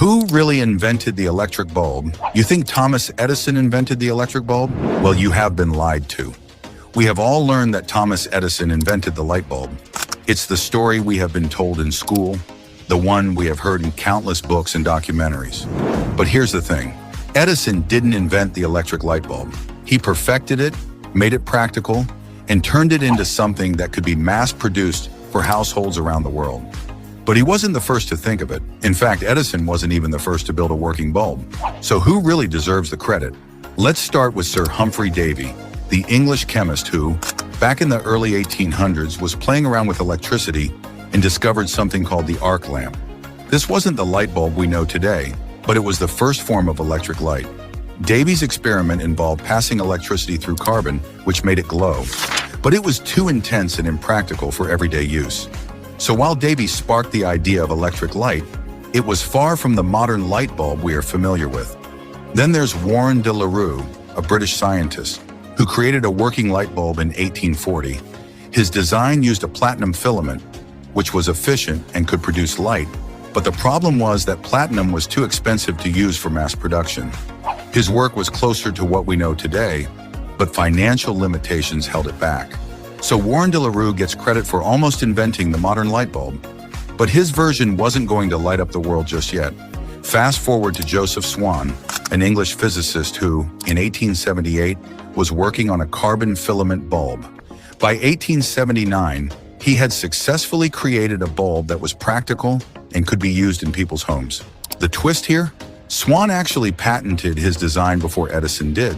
Who really invented the electric bulb? You think Thomas Edison invented the electric bulb? Well, you have been lied to. We have all learned that Thomas Edison invented the light bulb. It's the story we have been told in school, the one we have heard in countless books and documentaries. But here's the thing. Edison didn't invent the electric light bulb. He perfected it, made it practical, and turned it into something that could be mass-produced for households around the world. But he wasn't the first to think of it. In fact, Edison wasn't even the first to build a working bulb. So who really deserves the credit? Let's start with Sir Humphrey Davy, the English chemist who, back in the early 1800s, was playing around with electricity and discovered something called the arc lamp. This wasn't the light bulb we know today, but it was the first form of electric light. Davy's experiment involved passing electricity through carbon, which made it glow. But it was too intense and impractical for everyday use. So while Davy sparked the idea of electric light, it was far from the modern light bulb we are familiar with. Then there's Warren de la Rue, a British scientist, who created a working light bulb in 1840. His design used a platinum filament, which was efficient and could produce light, but the problem was that platinum was too expensive to use for mass production. His work was closer to what we know today, but financial limitations held it back. So Warren de la Rue gets credit for almost inventing the modern light bulb, but his version wasn't going to light up the world just yet. Fast forward to Joseph Swan, an English physicist who, in 1878, was working on a carbon filament bulb. By 1879, he had successfully created a bulb that was practical and could be used in people's homes. The twist here? Swan actually patented his design before Edison did.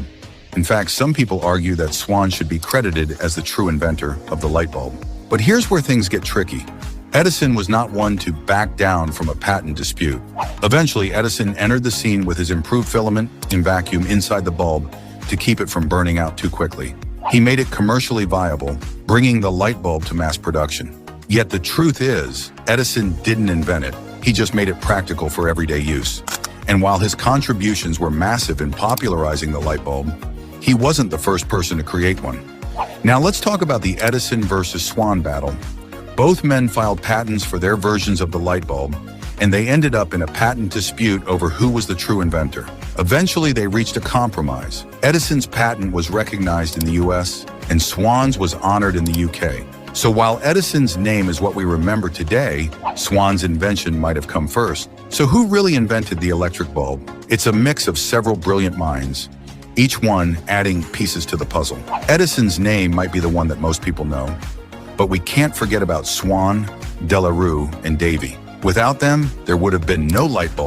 In fact, some people argue that Swan should be credited as the true inventor of the light bulb. But here's where things get tricky. Edison was not one to back down from a patent dispute. Eventually, Edison entered the scene with his improved filament and vacuum inside the bulb to keep it from burning out too quickly. He made it commercially viable, bringing the light bulb to mass production. Yet the truth is, Edison didn't invent it. He just made it practical for everyday use. And while his contributions were massive in popularizing the light bulb, he wasn't the first person to create one. Now let's talk about the Edison versus Swan battle. Both men filed patents for their versions of the light bulb, and they ended up in a patent dispute over who was the true inventor. Eventually, they reached a compromise. Edison's patent was recognized in the US, and Swan's was honored in the UK. So while Edison's name is what we remember today, Swan's invention might have come first. So who really invented the electric bulb? It's a mix of several brilliant minds, each one adding pieces to the puzzle. Edison's name might be the one that most people know, but we can't forget about Swan, de la Rue, and Davy. Without them, there would have been no light bulb.